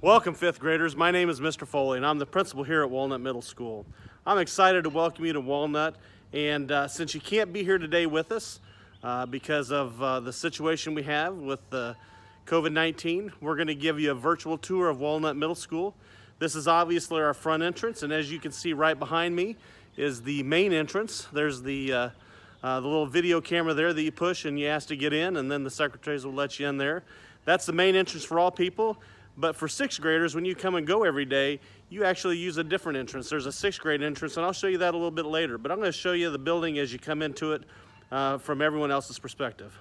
Welcome, fifth graders. My name is Mr. Foley, and I'm the principal here at Walnut Middle School. I'm excited to welcome you to Walnut, and since you can't be here today with us because of the situation we have with COVID-19, we're going to give you a virtual tour of Walnut Middle School. This is obviously our front entrance, and as you can see right behind me is the main entrance. There's the little video camera there that you push and you ask to get in, and then the secretaries will let you in there. That's the main entrance for all people. But for sixth graders, when you come and go every day, you actually use a different entrance. There's a sixth grade entrance, and I'll show you that a little bit later. But I'm going to show you the building as you come into it from everyone else's perspective.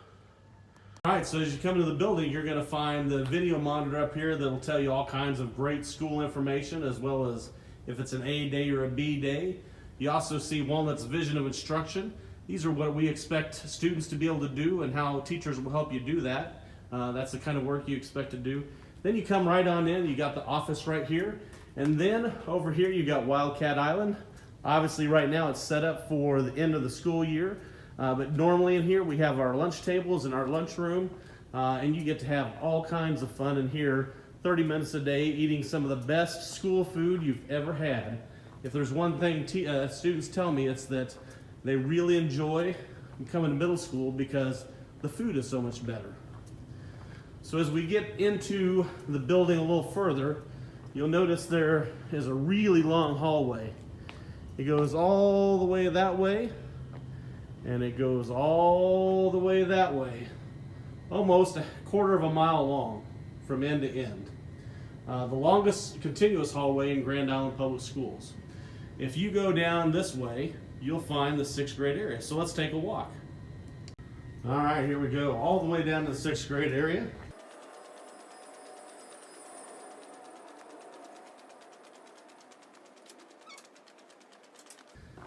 All right, so as you come into the building, you're going to find the video monitor up here that'll tell you all kinds of great school information, as well as if it's an A day or a B day. You also see Walnut's vision of instruction. These are what we expect students to be able to do and how teachers will help you do that. That's the kind of work you expect to do. Then you come right on in, you got the office right here, and then over here you got Wildcat Island. Obviously right now it's set up for the end of the school year, but normally in here we have our lunch tables and our lunchroom, and you get to have all kinds of fun in here, 30 minutes a day, eating some of the best school food you've ever had. If there's one thing students tell me, it's that they really enjoy coming to middle school because the food is so much better. So as we get into the building a little further, you'll notice there is a really long hallway. It goes all the way that way, and it goes all the way that way. Almost a quarter of a mile long from end to end. The longest continuous hallway in Grand Island Public Schools. If you go down this way, you'll find the sixth grade area. So let's take a walk. All right, here we go, all the way down to the sixth grade area.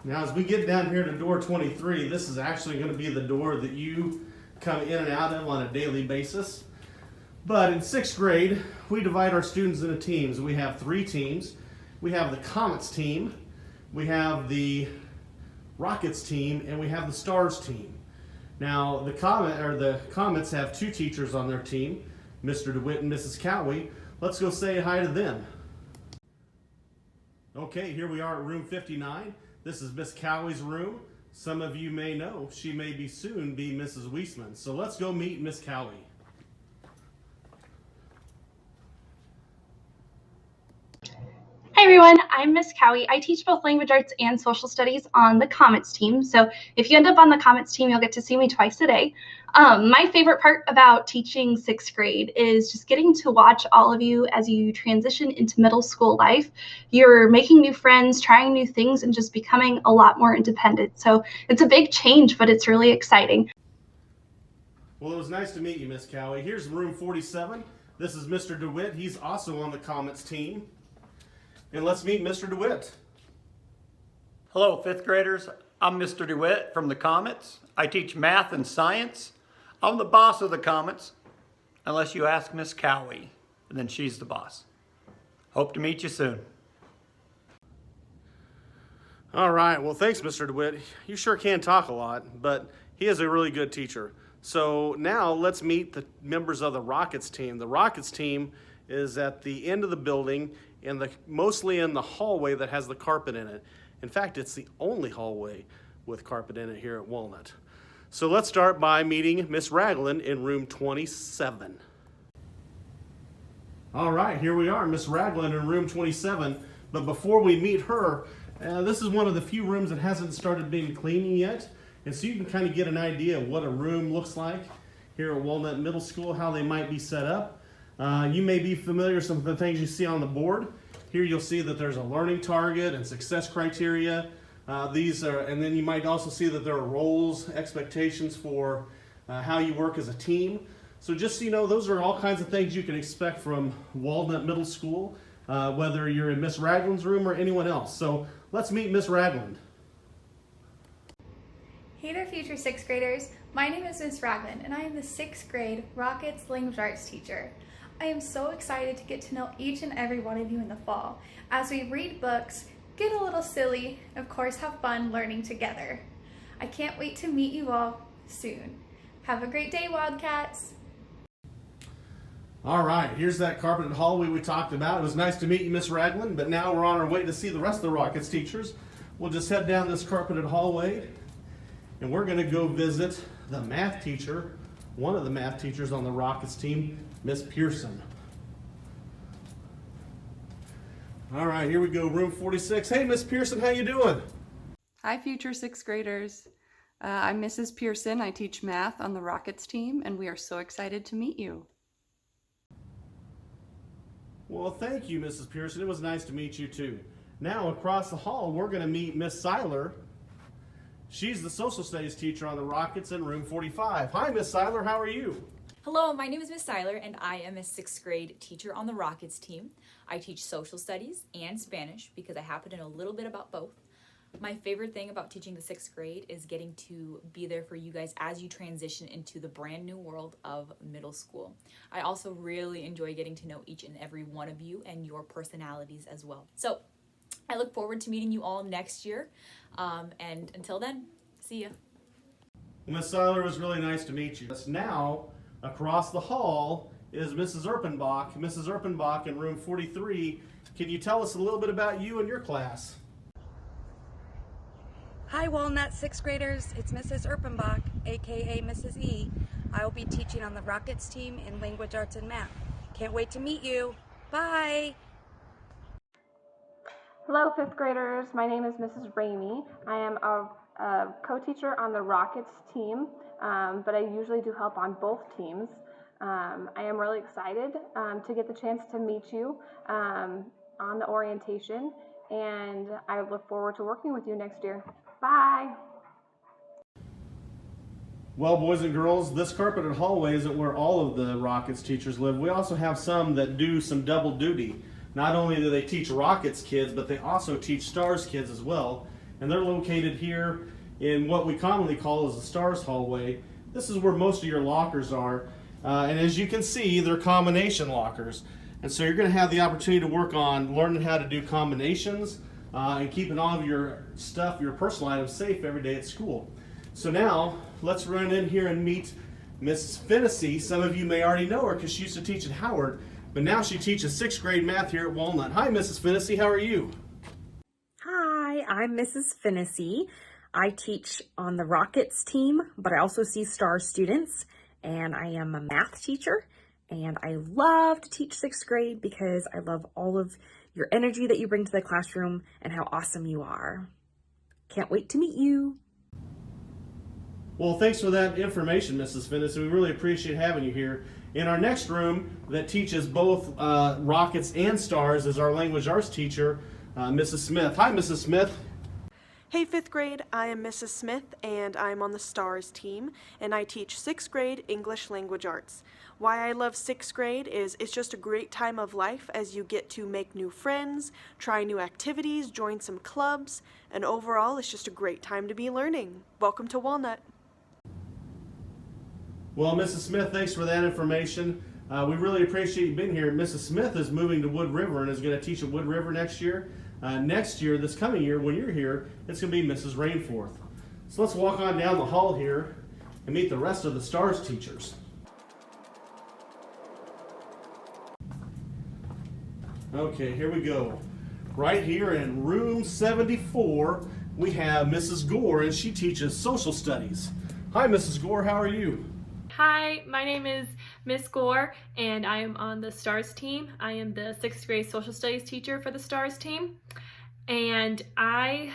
Now as we get down here to door 23, this is actually going to be the door that you come in and out of on a daily basis. But in sixth grade, we divide our students into teams. We have 3 teams. We have the Comets team, we have the Rockets team, and we have the Stars team. Now the Comets have 2 teachers on their team, Mr. DeWitt and Mrs. Cowie. Let's go say hi to them. Okay, here we are at room 59. This is Miss Cowie's room. Some of you may know she may be soon be Mrs. Weisman. So let's go meet Miss Cowie. Hi everyone, I'm Miss Cowie. I teach both language arts and social studies on the Comets team. So if you end up on the Comets team, you'll get to see me twice a day. My favorite part about teaching sixth grade is just getting to watch all of you as you transition into middle school life. You're making new friends, trying new things, and just becoming a lot more independent. So it's a big change, but it's really exciting. Well, it was nice to meet you, Miss Cowie. Here's room 47. This is Mr. DeWitt. He's also on the Comets team. And let's meet Mr. DeWitt. Hello, fifth graders. I'm Mr. DeWitt from the Comets. I teach math and science. I'm the boss of the Comets, unless you ask Miss Cowie, and then she's the boss. Hope to meet you soon. All right, well, thanks, Mr. DeWitt. You sure can talk a lot, but he is a really good teacher. So now let's meet the members of the Rockets team. The Rockets team is at the end of the building, mostly in the hallway that has the carpet in it. In fact, it's the only hallway with carpet in it here at Walnut. So let's start by meeting Miss Ragland in room 27. All right, here we are, Miss Ragland in room 27. But before we meet her, this is one of the few rooms that hasn't started being cleaning yet. And so you can kind of get an idea of what a room looks like here at Walnut Middle School, how they might be set up. You may be familiar with some of the things you see on the board. Here you'll see that there's a learning target and success criteria. And then you might also see that there are roles, expectations for how you work as a team. So just so you know, those are all kinds of things you can expect from Walnut Middle School, whether you're in Miss Ragland's room or anyone else. So let's meet Miss Ragland. Hey there, future sixth graders. My name is Miss Ragland, and I am the sixth grade Rockets language arts teacher. I am so excited to get to know each and every one of you in the fall as we read books, get a little silly, and of course have fun learning together. I can't wait to meet you all soon. Have a great day, Wildcats! All right, here's that carpeted hallway we talked about. It was nice to meet you, Miss Ragland, but now we're on our way to see the rest of the Rockets teachers. We'll just head down this carpeted hallway, and we're going to go visit the math teacher, one of the math teachers on the Rockets team, Miss Pearson. All right, here we go, room 46. Hey, Miss Pearson, how you doing? Hi, future sixth graders. I'm Mrs. Pearson. I teach math on the Rockets team, and we are so excited to meet you. Well, thank you, Mrs. Pearson. It was nice to meet you, too. Now, across the hall, we're going to meet Miss Seiler. She's the social studies teacher on the Rockets in room 45. Hi, Miss Seiler. How are you? Hello, my name is Miss Seiler, and I am a 6th grade teacher on the Rockets team. I teach social studies and Spanish because I happen to know a little bit about both. My favorite thing about teaching the 6th grade is getting to be there for you guys as you transition into the brand new world of middle school. I also really enjoy getting to know each and every one of you and your personalities as well. So I look forward to meeting you all next year. And until then, see ya. Miss Seiler, it was really nice to meet you. Now, across the hall is Mrs. Erpenbach. Mrs. Erpenbach in room 43. Can you tell us a little bit about you and your class? Hi Walnut 6th graders, it's Mrs. Erpenbach, aka Mrs. E. I will be teaching on the Rockets team in Language Arts and Math. Can't wait to meet you. Bye! Hello 5th graders, my name is Mrs. Ramey. I am a co-teacher on the Rockets team, but I usually do help on both teams. I am really excited to get the chance to meet you on the orientation, and I look forward to working with you next year. Bye! Well, boys and girls, this carpeted hallway isn't where all of the Rockets teachers live. We also have some that do some double duty. Not only do they teach Rockets kids, but they also teach Stars kids as well. And they're located here in what we commonly call as the Stars hallway. This is where most of your lockers are. And as you can see, they're combination lockers. And so you're going to have the opportunity to work on learning how to do combinations and keeping all of your stuff, your personal items, safe every day at school. So now, let's run in here and meet Mrs. Fennessy. Some of you may already know her because she used to teach at Howard, but now she teaches 6th grade math here at Walnut. Hi, Mrs. Fennessy, how are you? Hi, I'm Mrs. Fennessy. I teach on the Rockets team, but I also see STAR students, and I am a math teacher, and I love to teach 6th grade because I love all of your energy that you bring to the classroom and how awesome you are. Can't wait to meet you. Well, thanks for that information, Mrs. Fennessy. We really appreciate having you here. In our next room that teaches both Rockets and Stars is our language arts teacher, Mrs. Smith. Hi, Mrs. Smith. Hey 5th grade, I am Mrs. Smith and I'm on the STARS team and I teach 6th grade English language arts. Why I love 6th grade is it's just a great time of life as you get to make new friends, try new activities, join some clubs, and overall it's just a great time to be learning. Welcome to Walnut. Well, Mrs. Smith, thanks for that information. We really appreciate you being here. Mrs. Smith is moving to Wood River and is going to teach at Wood River next year. Next year, this coming year, when you're here, it's going to be Mrs. Rainforth. So let's walk on down the hall here and meet the rest of the STARS teachers. Okay, here we go. Right here in room 74, we have Mrs. Gore, and she teaches social studies. Hi, Mrs. Gore, how are you? Hi, my name is Miss Gore, and I am on the STARS team. I am the 6th grade social studies teacher for the STARS team, and I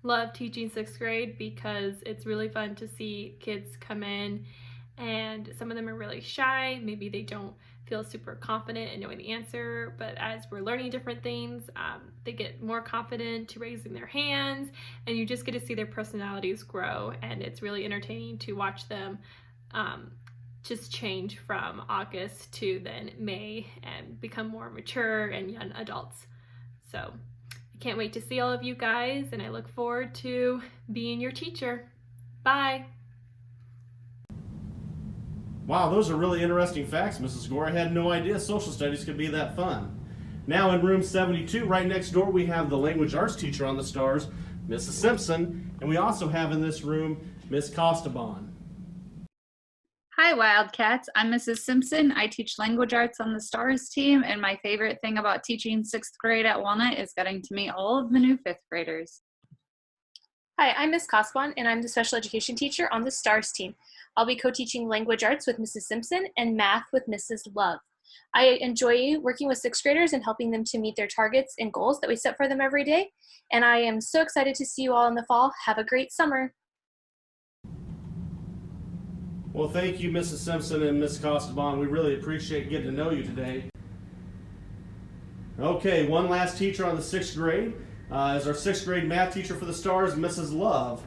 love teaching 6th grade because it's really fun to see kids come in, and some of them are really shy. Maybe they don't feel super confident in knowing the answer, but as we're learning different things, they get more confident to raising their hands, and you just get to see their personalities grow, and it's really entertaining to watch them just change from August to then May and become more mature and young adults. So I can't wait to see all of you guys, and I look forward to being your teacher. Bye. Wow, those are really interesting facts, Mrs. Gore. I had no idea social studies could be that fun. Now in room 72, right next door, we have the language arts teacher on the STARS, Mrs. Simpson, and we also have in this room Miss Costabon. Hi Wildcats, I'm Mrs. Simpson. I teach language arts on the STARS team, and my favorite thing about teaching 6th grade at Walnut is getting to meet all of the new 5th graders. Hi, I'm Ms. Coswan, and I'm the special education teacher on the STARS team. I'll be co-teaching language arts with Mrs. Simpson and math with Mrs. Love. I enjoy working with 6th graders and helping them to meet their targets and goals that we set for them every day, and I am so excited to see you all in the fall. Have a great summer. Well, thank you, Mrs. Simpson and Ms. Costabon. We really appreciate getting to know you today. Okay, one last teacher on the 6th grade is our 6th grade math teacher for the STARS, Mrs. Love.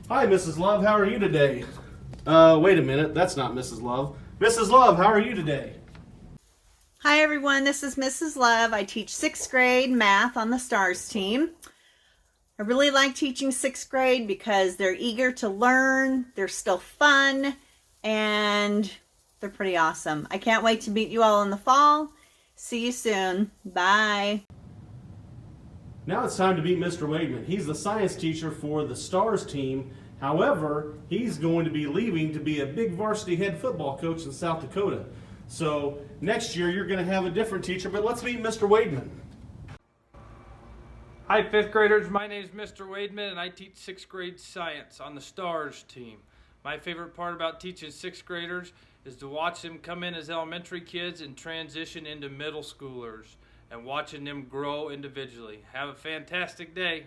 Hi, Mrs. Love. How are you today? Wait a minute. That's not Mrs. Love. Mrs. Love, how are you today? Hi, everyone. This is Mrs. Love. I teach 6th grade math on the STARS team. I really like teaching 6th grade because they're eager to learn, they're still fun, and they're pretty awesome. I can't wait to meet you all in the fall. See you soon. Bye. Now it's time to meet Mr. Wademan. He's the science teacher for the STARS team. However, he's going to be leaving to be a big varsity head football coach in South Dakota. So next year you're going to have a different teacher, but let's meet Mr. Wademan. Hi, 5th graders. My name is Mr. Wademan, and I teach 6th grade science on the STARS team. My favorite part about teaching 6th graders is to watch them come in as elementary kids and transition into middle schoolers and watching them grow individually. Have a fantastic day.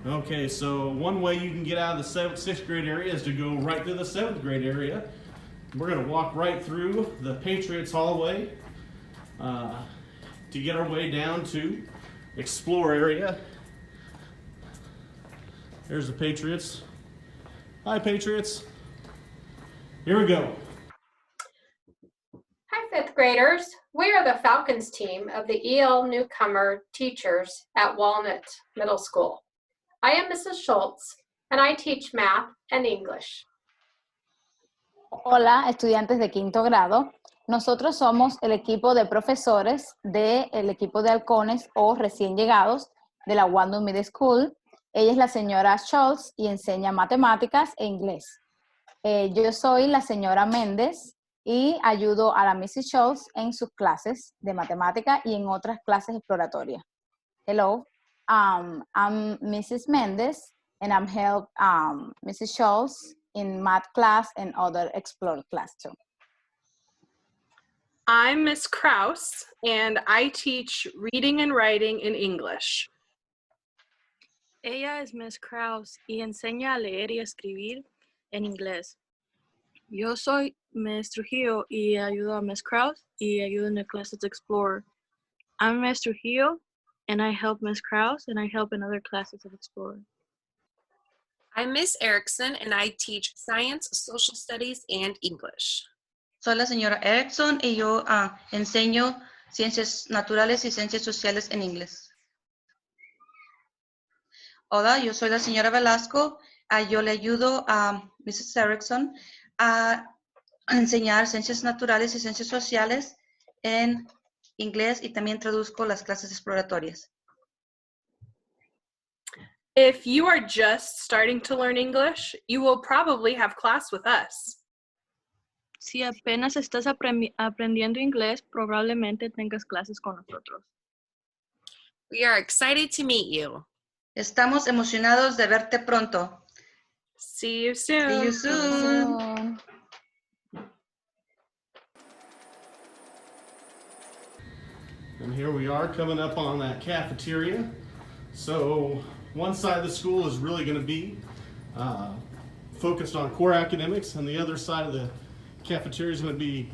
Okay, so one way you can get out of the 6th grade area is to go right through the 7th grade area. We're going to walk right through the Patriots hallway to get our way down to Explore area. There's the Patriots. Hi, Patriots. Here we go. Hi, 5th graders. We are the Falcons team of the EL newcomer teachers at Walnut Middle School. I am Mrs. Schultz, and I teach math and English. Hola, estudiantes de 5º grado. Nosotros somos el equipo de profesores del equipo de halcones o recién llegados de la Walnut Middle School. Ella es la señora Schultz y enseña matemáticas e inglés. Yo soy la señora Méndez y ayudo a la Mrs. Schultz en sus clases de matemática y en otras clases exploratorias. Hello, I'm Mrs. Méndez and I'm help Mrs. Schultz in math class and other explore class too. I'm Miss Kraus and I teach reading and writing in English. Ella es Miss Kraus y enseña a leer y escribir en inglés. Yo soy Miss Trujillo y ayudo a Miss Kraus y ayudo en the classes Explorer. I'm Miss Trujillo and I help Miss Kraus and I help in other classes of Explorer. I'm Miss Erickson and I teach science, social studies, and English. Soy la señora Erickson y yo enseño ciencias naturales y ciencias sociales en inglés. Hola, yo soy la señora Velasco. Yo le ayudo a Mrs. Erickson a enseñar ciencias naturales y ciencias sociales en inglés y también traduzco las clases exploratorias. If you are just starting to learn English, you will probably have class with us. Si apenas estás aprendiendo inglés, probablemente tengas clases con nosotros. We are excited to meet you. Estamos emocionados de verte pronto. See you soon. See you soon. And here we are coming up on that cafeteria. So one side of the school is really going to be focused on core academics, and the other side of the cafeteria is going to be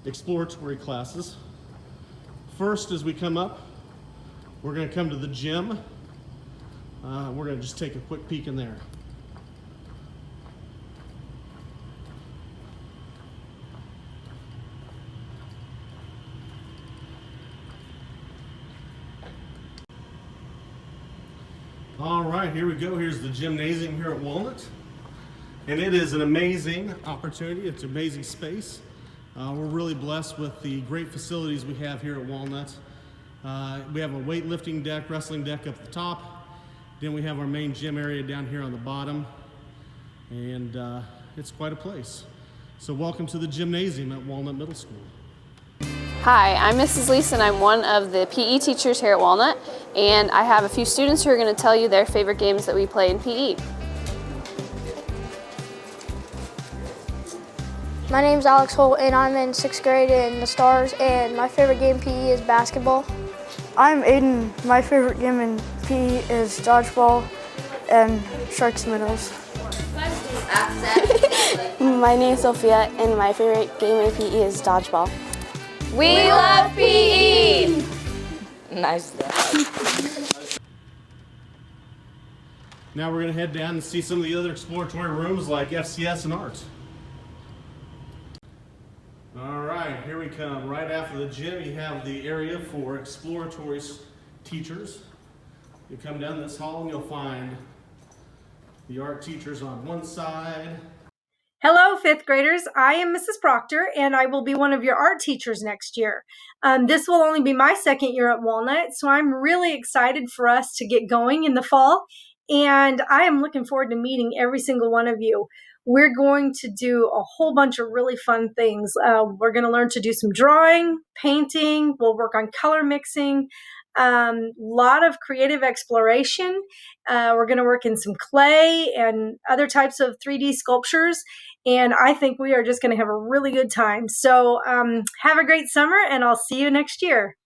exploratory classes. First, as we come up, we're going to come to the gym. We're going to just take a quick peek in there. All right, here we go. Here's the gymnasium here at Walnut. And it is an amazing opportunity. It's an amazing space. We're really blessed with the great facilities we have here at Walnut. We have a weightlifting deck, wrestling deck up at the top. Then we have our main gym area down here on the bottom. And it's quite a place. So welcome to the gymnasium at Walnut Middle School. Hi, I'm Mrs. Leeson. I'm one of the PE teachers here at Walnut, and I have a few students who are going to tell you their favorite games that we play in PE. My name's Alex Holt and I'm in 6th grade in the Stars, and my favorite game in PE is basketball. I'm Aiden. My favorite game in PE is dodgeball and sharks minnows. My name is Sophia and my favorite game in PE is dodgeball. We love PE! Nice. Now we're going to head down and see some of the other exploratory rooms like FCS and art. All right, here we come. Right after the gym, you have the area for exploratory teachers. You come down this hall and you'll find the art teachers on one side. Hello, 5th graders. I am Mrs. Proctor, and I will be one of your art teachers next year. This will only be my second year at Walnut, so I'm really excited for us to get going in the fall, and I am looking forward to meeting every single one of you. We're going to do a whole bunch of really fun things. We're going to learn to do some drawing, painting. We'll work on color mixing, lot of creative exploration. We're going to work in some clay and other types of 3D sculptures. And I think we are just going to have a really good time. So have a great summer, and I'll see you next year.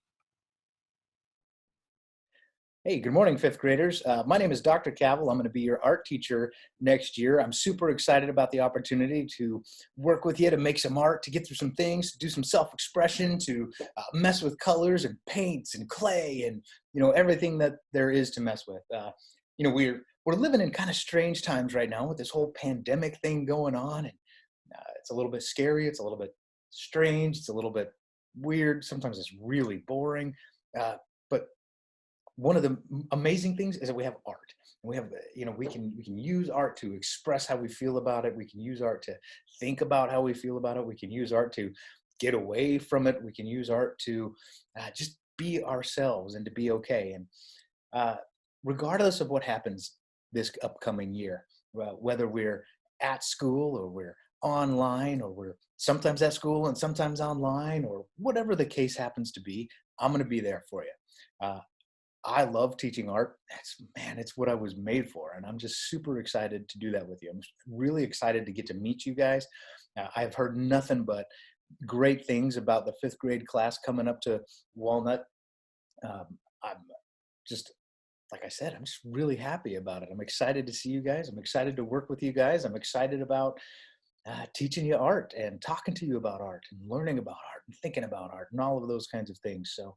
Hey, good morning, 5th graders. My name is Dr. Cavill. I'm going to be your art teacher next year. I'm super excited about the opportunity to work with you, to make some art, to get through some things, to do some self-expression, to mess with colors and paints and clay and, everything that there is to mess with. We're living in kind of strange times right now with this whole pandemic thing going on. And it's a little bit scary. It's a little bit strange. It's a little bit weird. Sometimes it's really boring. But one of the amazing things is that we have art. We have, we can use art to express how we feel about it. We can use art to think about how we feel about it. We can use art to get away from it. We can use art to just be ourselves and to be okay. And regardless of what happens this upcoming year, whether we're at school or we're online or we're sometimes at school and sometimes online or whatever the case happens to be, I'm going to be there for you. I love teaching art. It's what I was made for. And I'm just super excited to do that with you. I'm really excited to get to meet you guys. I've heard nothing but great things about the 5th grade class coming up to Walnut. I'm just, like I said, I'm just really happy about it. I'm excited to see you guys. I'm excited to work with you guys. I'm excited about teaching you art and talking to you about art and learning about art and thinking about art and all of those kinds of things. So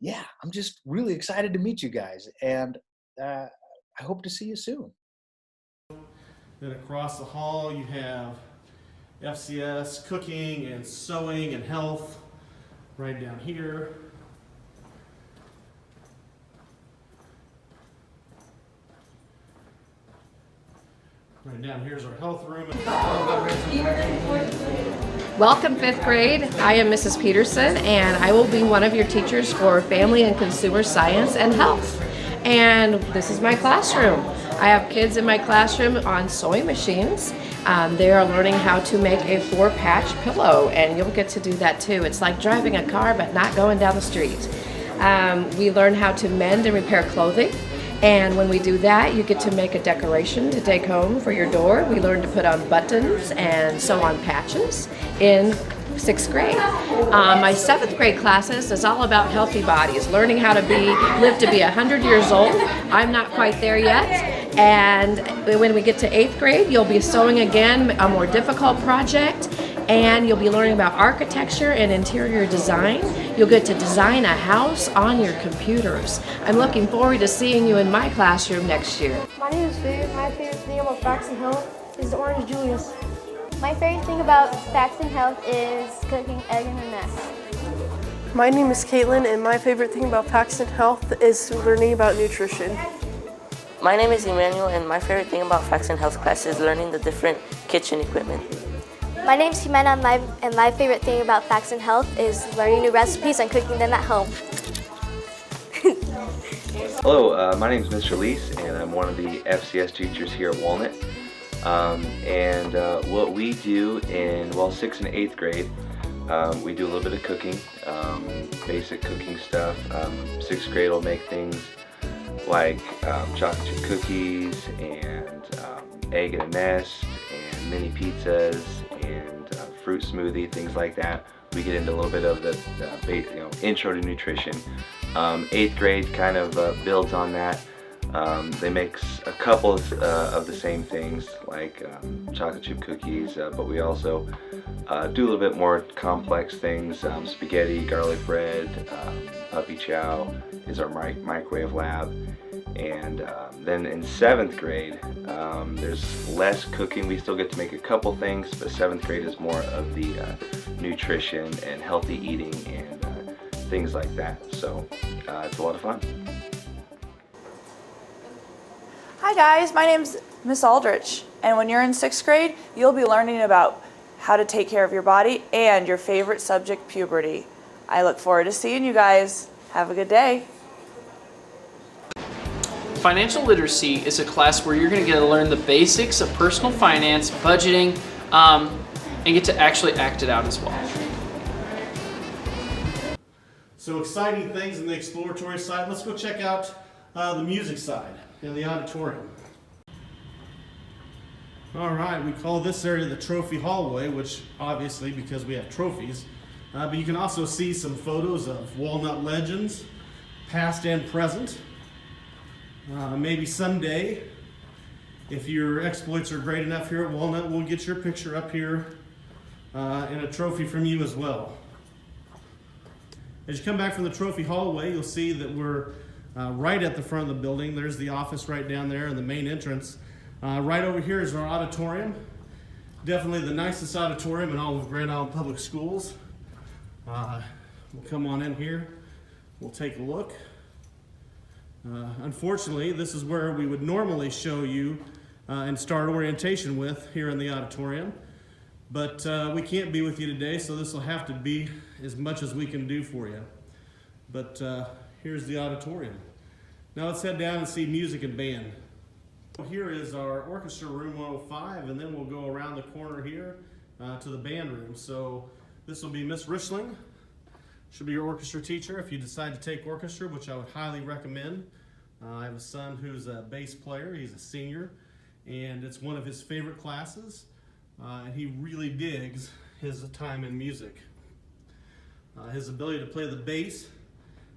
yeah, I'm just really excited to meet you guys, and I hope to see you soon. Then across the hall you have FCS, cooking and sewing and health right down here. Right down here's our health room. Welcome 5th grade. I am Mrs. Peterson, and I will be one of your teachers for Family and Consumer Science and Health. And this is my classroom. I have kids in my classroom on sewing machines. They are learning how to make a 4-patch pillow, and you'll get to do that too. It's like driving a car but not going down the street. We learn how to mend and repair clothing. And when we do that, you get to make a decoration to take home for your door. We learn to put on buttons and sew on patches in 6th grade. My 7th grade classes is all about healthy bodies, learning how to live to be 100 years old. I'm not quite there yet. And when we get to 8th grade, you'll be sewing again, a more difficult project. And you'll be learning about architecture and interior design. You'll get to design a house on your computers. I'm looking forward to seeing you in my classroom next year. My name is Viv. My favorite thing about Facts and Health is the Orange Julius. My favorite thing about Facts and Health is cooking egg in the nest. My name is Caitlin, and my favorite thing about Facts and Health is learning about nutrition. My name is Emmanuel, and my favorite thing about Facts and Health class is learning the different kitchen equipment. My name is Jimena, and my favorite thing about Facts and Health is learning new recipes and cooking them at home. Hello, my name is Mr. Leese, and I'm one of the FCS teachers here at Walnut. And what we do in, 6th and 8th grade, we do a little bit of cooking, basic cooking stuff. 6th grade will make things like chocolate chip cookies and egg in a nest and mini pizzas and fruit smoothie, things like that. We get into a little bit of the intro to nutrition. 8th grade kind of builds on that. They make a couple of the same things like chocolate chip cookies, but we also do a little bit more complex things. Spaghetti, garlic bread, puppy chow is our microwave lab. And then in 7th grade, there's less cooking. We still get to make a couple things, but 7th grade is more of the nutrition and healthy eating and things like that. So it's a lot of fun. Hi guys, my name's Miss Aldrich, and when you're in 6th grade, you'll be learning about how to take care of your body and your favorite subject, puberty. I look forward to seeing you guys. Have a good day. Financial literacy is a class where you're going to get to learn the basics of personal finance, budgeting, and get to actually act it out as well. So exciting things in the exploratory side. Let's go check out the music side in the auditorium. All right, we call this area the trophy hallway, which obviously because we have trophies, but you can also see some photos of Walnut legends, past and present. Maybe someday, if your exploits are great enough here at Walnut, we'll get your picture up here and a trophy from you as well. As you come back from the trophy hallway, you'll see that we're right at the front of the building. There's the office right down there and the main entrance. Right over here is our auditorium. Definitely the nicest auditorium in all of Grand Island Public Schools. We'll come on in here. We'll take a look. Unfortunately, this is where we would normally show you and start orientation with here in the auditorium. But we can't be with you today, so this will have to be as much as we can do for you. But here's the auditorium. Now let's head down and see music and band. Here is our orchestra room 105, and then we'll go around the corner here to the band room. So this will be Miss Rishling. She'll be your orchestra teacher if you decide to take orchestra, which I would highly recommend. I have a son who's a bass player. He's a senior, and it's one of his favorite classes, and he really digs his time in music. His ability to play the bass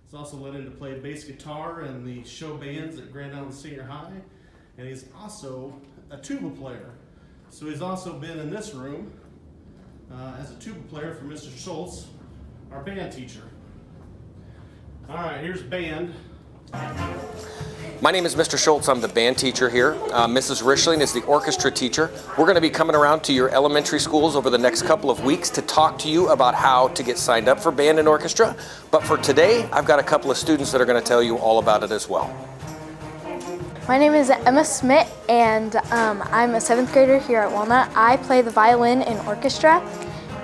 has also led him to play bass guitar in the show bands at Grand Island Senior High, and he's also a tuba player. So he's also been in this room as a tuba player for Mr. Schultz, our band teacher. All right, here's band. My name is Mr. Schultz. I'm the band teacher here. Mrs. Rishling is the orchestra teacher. We're going to be coming around to your elementary schools over the next couple of weeks to talk to you about how to get signed up for band and orchestra. But for today, I've got a couple of students that are going to tell you all about it as well. My name is Emma Smith, and I'm a 7th grader here at Walnut. I play the violin in orchestra,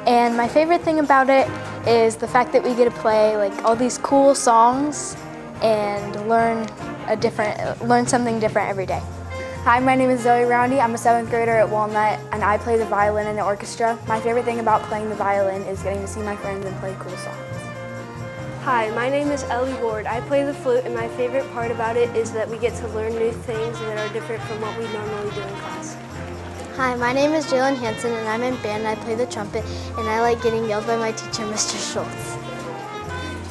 and my favorite thing about it is the fact that we get to play like all these cool songs and learn something different every day. Hi, my name is Zoe Roundy. I'm a 7th grader at Walnut, and I play the violin in the orchestra. My favorite thing about playing the violin is getting to see my friends and play cool songs. Hi, my name is Ellie Ward. I play the flute, and my favorite part about it is that we get to learn new things that are different from what we normally do in class. Hi, my name is Jalen Hansen, and I'm in band, and I play the trumpet, and I like getting yelled by my teacher, Mr. Schultz.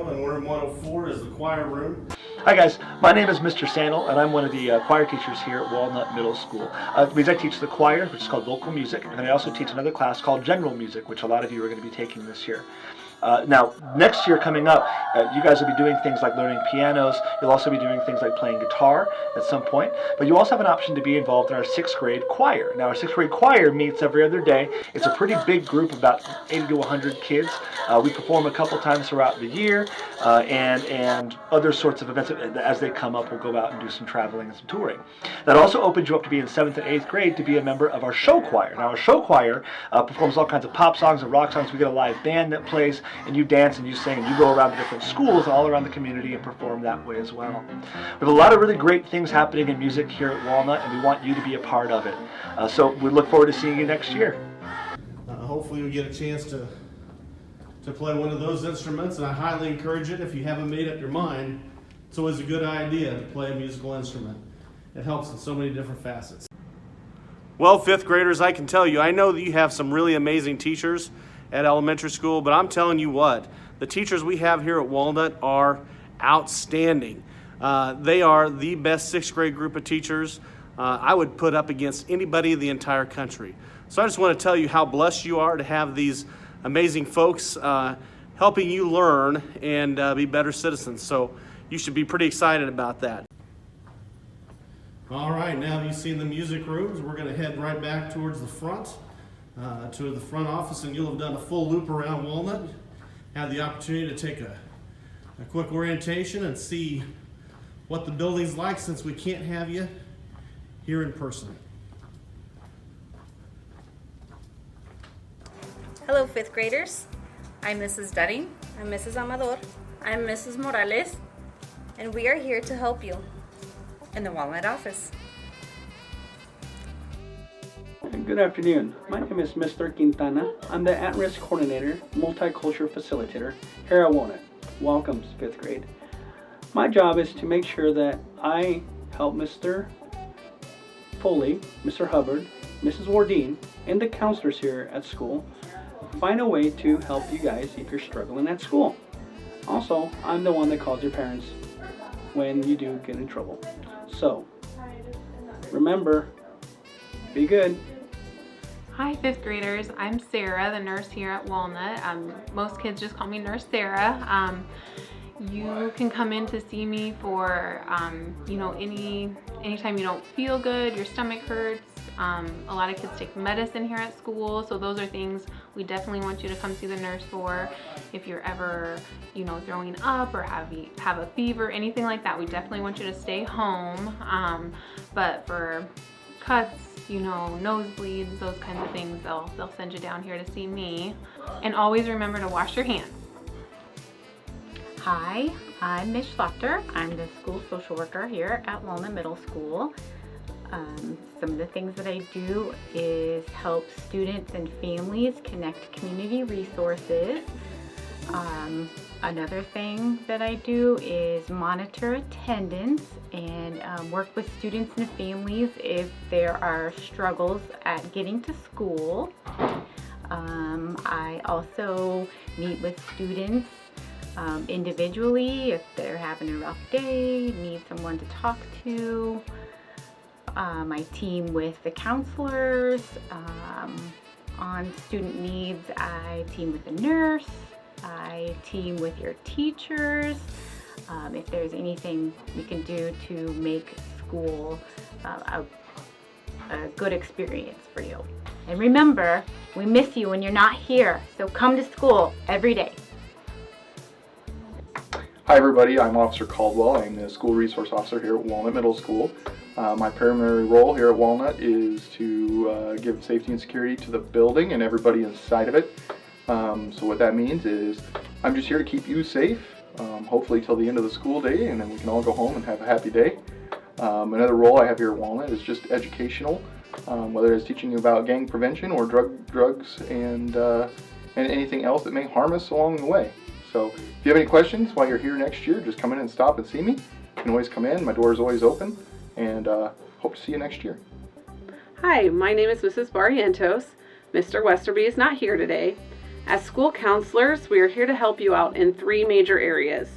And room 104 is the choir room. Hi guys, my name is Mr. Sandel, and I'm one of the choir teachers here at Walnut Middle School. I teach the choir, which is called vocal music, and I also teach another class called general music, which a lot of you are going to be taking this year. Now, next year coming up, you guys will be doing things like learning pianos. You'll also be doing things like playing guitar at some point. But you also have an option to be involved in our 6th grade choir. Now, our 6th grade choir meets every other day. It's a pretty big group, about 80 to 100 kids. We perform a couple times throughout the year, and other sorts of events. As they come up, we'll go out and do some traveling and some touring. That also opens you up to be in 7th and 8th grade to be a member of our show choir. Now, our show choir performs all kinds of pop songs and rock songs. We get a live band that plays. and you dance and you sing, and you go around to different schools all around the community and perform that way as well. We have a lot of really great things happening in music here at Walnut, and we want you to be a part of it. So we look forward to seeing you next year. Hopefully you'll get a chance to play one of those instruments, and I highly encourage it if you haven't made up your mind. It's always a good idea to play a musical instrument. It helps in so many different facets. Well, fifth graders, I can tell you, I know that you have some really amazing teachers at elementary school, but I'm telling you what, the teachers we have here at Walnut are outstanding. They are the best sixth grade group of teachers I would put up against anybody in the entire country. So I just want to tell you how blessed you are to have these amazing folks helping you learn and be better citizens. So you should be pretty excited about that. All right, now that you've seen the music rooms, we're going to head right back towards the front, to the front office, and you'll have done a full loop around Walnut. Have the opportunity to take a quick orientation and see what the building's like, since we can't have you here in person. Hello, fifth graders. I'm Mrs. Dunning. I'm Mrs. Amador. I'm Mrs. Morales. And we are here to help you in the Walnut office. Good afternoon. My name is Mr. Quintana. I'm the At-Risk Coordinator, Multicultural Facilitator here at Walnut. Welcome, fifth grade. My job is to make sure that I help Mr. Foley, Mr. Hubbard, Mrs. Wardine, and the counselors here at school find a way to help you guys if you're struggling at school. Also, I'm the one that calls your parents when you do get in trouble. So, remember, be good. Hi, fifth graders. I'm Sarah, the nurse here at Walnut. Most kids just call me Nurse Sarah. You can come in to see me for, anytime you don't feel good, your stomach hurts. A lot of kids take medicine here at school, so those are things we definitely want you to come see the nurse for. If you're ever, throwing up or have a fever, anything like that, we definitely want you to stay home. But for cuts, nosebleeds, those kinds of things, they'll send you down here to see me. And always remember to wash your hands. Hi, I'm Ms. Schlotter. I'm the school social worker here at Walnut Middle School. Some of the things that I do is help students and families connect community resources. Another thing that I do is monitor attendance and work with students and families if there are struggles at getting to school. I also meet with students individually if they're having a rough day, need someone to talk to. I team with the counselors. On student needs, I team with the nurse. I team with your teachers. If there's anything we can do to make school a good experience for you. And remember, we miss you when you're not here, so come to school every day. Hi everybody, I'm Officer Caldwell. I'm the School Resource Officer here at Walnut Middle School. My primary role here at Walnut is to give safety and security to the building and everybody inside of it. So what that means is I'm just here to keep you safe, hopefully till the end of the school day, and then we can all go home and have a happy day. Another role I have here at Walnut is just educational, whether it's teaching you about gang prevention or drugs and anything else that may harm us along the way. So if you have any questions while you're here next year, just come in and stop and see me. You can always come in, my door is always open, and hope to see you next year. Hi, my name is Mrs. Barrientos. Mr. Westerby is not here today. As school counselors, we are here to help you out in 3 major areas.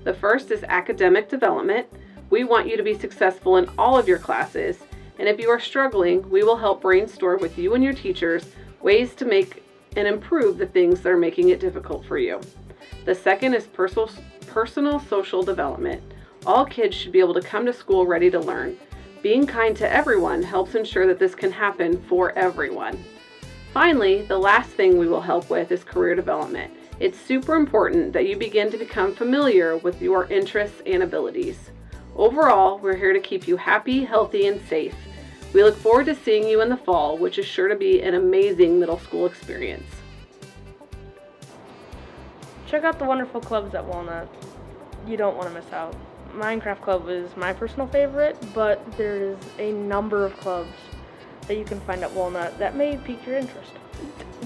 The first is academic development. We want you to be successful in all of your classes, and if you are struggling, we will help brainstorm with you and your teachers ways to make and improve the things that are making it difficult for you. The second is personal social development. All kids should be able to come to school ready to learn. Being kind to everyone helps ensure that this can happen for everyone. Finally, the last thing we will help with is career development. It's super important that you begin to become familiar with your interests and abilities. Overall, we're here to keep you happy, healthy, and safe. We look forward to seeing you in the fall, which is sure to be an amazing middle school experience. Check out the wonderful clubs at Walnut. You don't want to miss out. Minecraft Club is my personal favorite, but there is a number of clubs that you can find at Walnut that may pique your interest.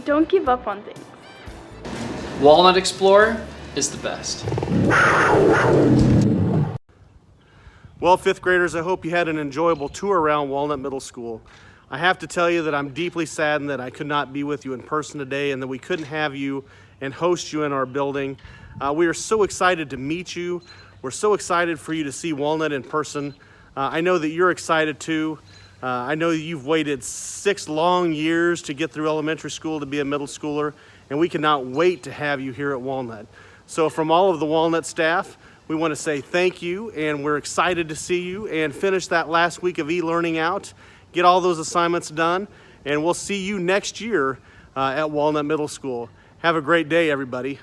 Don't give up on things. Walnut Explorer is the best. Well, fifth graders, I hope you had an enjoyable tour around Walnut Middle School. I have to tell you that I'm deeply saddened that I could not be with you in person today and that we couldn't have you and host you in our building. We are so excited to meet you. We're so excited for you to see Walnut in person. I know that you're excited too. I know you've waited 6 long years to get through elementary school to be a middle schooler, and we cannot wait to have you here at Walnut. So from all of the Walnut staff, we want to say thank you, and we're excited to see you and finish that last week of e-learning out, get all those assignments done, and we'll see you next year at Walnut Middle School. Have a great day, everybody.